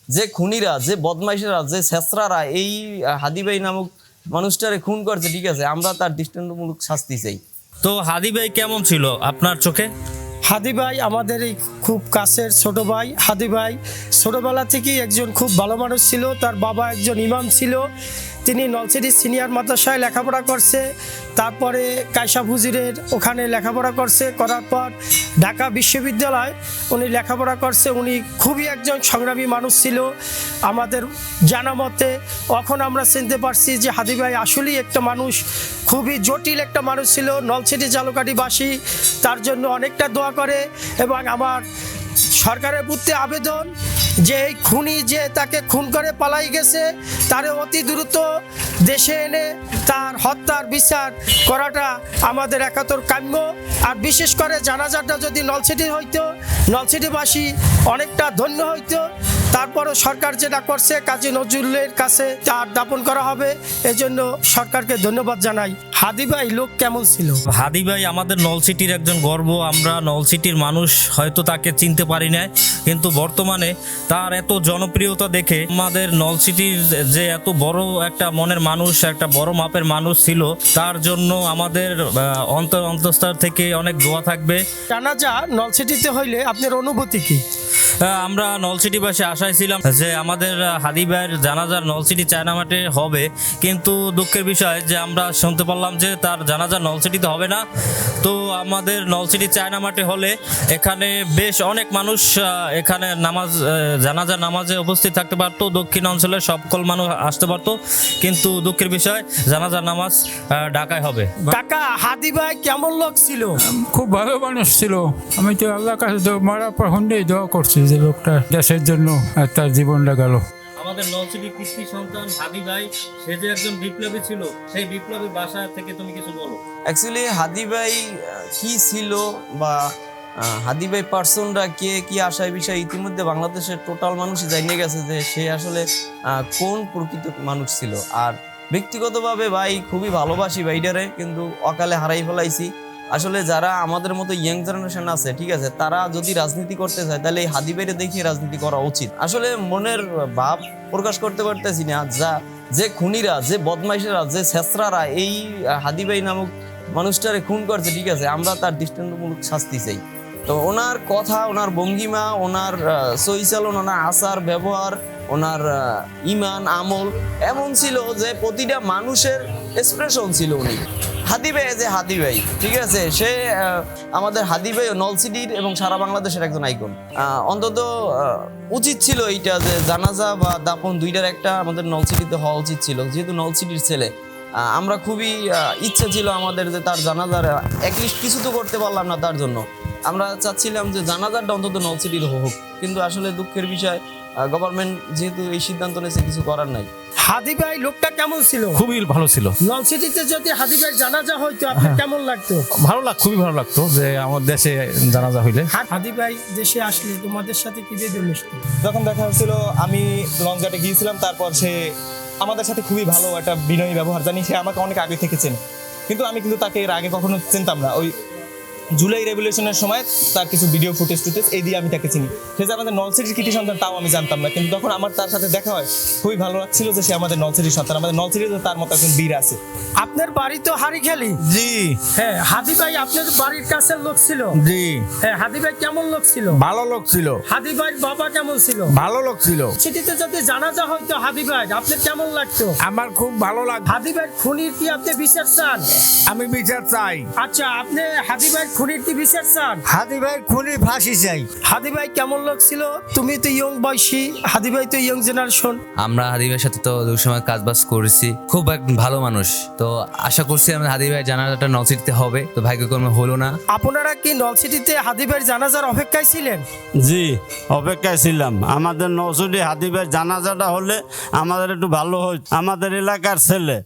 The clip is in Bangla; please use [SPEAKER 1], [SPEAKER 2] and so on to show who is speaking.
[SPEAKER 1] যে খুনিরা, যে বদমাইশেরা, যে ছেঁচড়ারা এই হাদি ভাই নামক মানুষটারে খুন করছে, ঠিক আছে, আমরা তার দৃষ্টান্তমূলক শাস্তি চাই।
[SPEAKER 2] তো হাদি ভাই কেমন ছিল আপনার চোখে?
[SPEAKER 3] হাদি ভাই আমাদের এই খুব কাছের ছোট ভাই। হাদি ভাই ছোটবেলা থেকেই একজন খুব ভালো মানুষ ছিল। তার বাবা একজন ইমাম ছিল। তিনি নলছিটি সিনিয়র মাদ্রাসায় লেখাপড়া করছে, তারপরে কায়সা হুজুরের ওখানে লেখাপড়া করছে, করার পর ঢাকা বিশ্ববিদ্যালয় উনি লেখাপড়া করছে। উনি খুবই একজন সংগ্রামী মানুষ ছিল আমাদের জানা মতে। এখন আমরা চিনতে পারছি যে হাদি ভাই আসলেই একটা মানুষ, খুবই জটিল একটা মানুষ ছিল। নলছিটি জালুকাঠিবাসী তার জন্য অনেকটা দোয়া করে এবং আমার সরকারের প্রতি আবেদন যে এই খুনি যে তাকে খুন করে পালাই গেছে তারে অতি দ্রুত দেশে এনে তার হত্যার বিচার করাটা আমাদের একান্তর কাম্য। আর বিশেষ করে জানাজাটা যদি নলছিটি হইতো, নলছিটিবাসী অনেকটা ধন্য হইতো। তারপরও সরকার যেটা করছে কাজী নজরুলের কাছে তার দাপন করা হবে, এজন্য সরকারকে ধন্যবাদ জানাই। হাদি ভাই লোক কেমন ছিল?
[SPEAKER 2] হাদি ভাই আমাদের নলছিটির একজন গর্ব। আমরা নলছিটির মানুষ হয়তো তাকে চিনতে পারি না, কিন্তু বর্তমানে তার এত জনপ্রিয়তা দেখে আমাদের নলছিটির যে এত বড় একটা মনের মানুষ, একটা বড় মাপের মানুষ ছিল, তার জন্য আমাদের অন্তঃস্থল থেকে অনেক দোয়া থাকবে।
[SPEAKER 3] জানাজা নলছিটিতে হইলে আপনার অনুভূতি কি?
[SPEAKER 2] আমরা নলছিটিবাসী আশায় ছিলাম যে আমাদের হাদি ভাইয়ের জানাজার নলছিটি চায়নামাটে হবে, কিন্তু দুঃখের বিষয় যে আমরা শুনতে পারলাম যে তার জানাজা নলছিটিতে হবে না। তো আমাদের নলছিটি চায়নামাটে হলে এখানে বেশ অনেক মানুষ এখানে জানাজার নামাজে উপস্থিত থাকতে পারতো, দক্ষিণ অঞ্চলের সকল মানুষ আসতে পারতো, কিন্তু দুঃখের বিষয় জানাজার নামাজ ঢাকায় হবে।
[SPEAKER 3] কাকা, হাদি ভাই কেমন লোক ছিল?
[SPEAKER 4] খুব ভালো মানুষ ছিল। আমি তো আল্লাহর কাছে মারার পর হন্ডেই দোয়া করছি যে লোকটা দেশের জন্য তার জীবনটা গেল।
[SPEAKER 2] আমাদের নলছিটি কৃষ্টি সন্তান হাদি ভাই, সে যে একজন বিপ্লবী ছিল, সেই বিপ্লবী ভাষা থেকে তুমি কিছু বলো।
[SPEAKER 1] অ্যাকচুয়ালি হাদি ভাই কি ছিল বা হাদি ভাই পার্সনরা কে, কি আশায় বিষয় ইতিমধ্যে বাংলাদেশের টোটাল মানুষই জানিয়ে গেছে যে সে আসলে কোন প্রকৃত মানুষ ছিল। আর ব্যক্তিগতভাবে ভাই খুবই ভালোবাসি ভাইটারে, কিন্তু অকালে হারাই ফেলাইছি। আসলে যারা আমাদের মতো ইয়াং জেনারেশন আছে, ঠিক আছে, তারা যদি রাজনীতি করতে চায় তাহলে এই হাদি ভাইরে দেখিয়ে রাজনীতি করা উচিত। আসলে মনের ভাব প্রকাশ করতে পারতেছি না যে খুনিরা, যে বদমাইশেরা, যে ছেঁচড়ারা এই হাদি ভাই নামক মানুষটারে খুন করছে, ঠিক আছে, আমরা তার দৃষ্টান্তমূলক শাস্তি চাই। তো ওনার কথা, ওনার ভঙ্গিমা, ওনার চৈচালন, ওনার আচার ব্যবহার, ওনার ইমান আমল এমন ছিল যে প্রতিটা মানুষের এক্সপ্রেশন ছিল উনি। হাদি ভাই যে হাদি ভাই, ঠিক আছে, সে আমাদের হাদি ভাই নলছিটির এবং সারা বাংলাদেশের একজন আইকন। অন্তত উচিত ছিল এইটা যে জানাজা বা দাপন দুইটার একটা আমাদের নলছিটিতে হওয়া উচিত ছিল। যেহেতু নলছিটির ছেলে, আমরা খুবই ইচ্ছে ছিল আমাদের যে তার জানাজার অ্যাটলিস্ট কিছু তো করতে পারলাম না তার জন্য। আমরা চাচ্ছিলাম যে জানাজারটা অন্তত নলছিটির হোক, কিন্তু আসলে দুঃখের বিষয় গভর্নমেন্ট যেহেতু এই সিদ্ধান্ত নিয়েছে, কিছু করার নাই।
[SPEAKER 3] হাদি ভাই লোকটা কেমন ছিল?
[SPEAKER 5] খুবই ভালো ছিল।
[SPEAKER 3] নলছিটিতে যদি হাদি ভাই জানাজা হইতো আপনার কেমন লাগতো?
[SPEAKER 5] খুবই ভালো লাগতো যে আমার দেশে জানাজা হইলে।
[SPEAKER 3] হাদি ভাই দেশে আসলে তোমাদের সাথে কিভাবে মিশতো?
[SPEAKER 6] যখন দেখা হচ্ছিল, আমি লঞ্চঘাটে গিয়েছিলাম, তারপর সে আমাদের সাথে খুবই ভালো একটা বিনয়ী ব্যবহার, জানি সে আমাকে অনেক আগে থেকে চেনে, কিন্তু আমি কিন্তু তাকে এর আগে কখনো চিনতাম না। ওই জুলাই রেভলিউশনের সময় তার কিছু ভিডিও ফুটেজ এই দিয়ে আমি তাকে চিনি। সে যে আমাদের নলছিটির কৃতি সন্তান তাও আমি জানতাম না, কিন্তু যখন আমার তার সাথে দেখা হয় খুবই ভালো লাগছিল যে সে আমাদের নলছিটির সন্তান। আমাদের নলছিটিতে তার মতো একজন বীর আছে।
[SPEAKER 3] আপনার বাড়ি তো হারিখালি।
[SPEAKER 5] জি
[SPEAKER 3] হ্যাঁ, হাদি ভাই আপনার বাড়ির কাছের লোক ছিল।
[SPEAKER 5] জি
[SPEAKER 3] হ্যাঁ, হাদি ভাই কেমন লোক ছিল?
[SPEAKER 5] ভালো লোক ছিল।
[SPEAKER 3] হাদি ভাইয়ের বাবা কেমন ছিল?
[SPEAKER 5] ভালো লোক ছিল।
[SPEAKER 3] সিটিতে যদি জানাজা হইতো হাদি ভাই, আপনার কেমন লাগতো?
[SPEAKER 5] আমার খুব ভালো লাগতো।
[SPEAKER 3] হাদি ভাই খুনির কি আপনি বিচার চান?
[SPEAKER 5] আমি বিচার চাই।
[SPEAKER 3] আচ্ছা, আপনি হাদি ভাই খুনির কি বিচার চান?
[SPEAKER 5] হাদি ভাই খুনি ফাঁসি চাই।
[SPEAKER 3] হাদি ভাই কেমন লোক ছিল? তুমি তো ইয়ং বয়সী, হাদি ভাই তো ইয়ং জেনারেশন।
[SPEAKER 7] আমরা হাদি ভাইয়ের সাথে তো দুই সময় কাজবাজ করেছি, খুব এক ভালো মানুষ। তো আশা করছি আমরা হাদি ভাই জানাজাটা নলছিটিতে হবে, তো ভাগ্যক্রমে হলো না।
[SPEAKER 3] আপনারা কি নলছিটিতে হাদি ভাইয়ের জানাজার অপেক্ষায় ছিলেন?
[SPEAKER 8] জি, অপেক্ষায় ছিলাম। আমাদের নলছিটি হাদি ভাইয়ের জানাজাটা হলে আমাদের একটু ভালো হয়, আমাদের এলাকার ছেলে।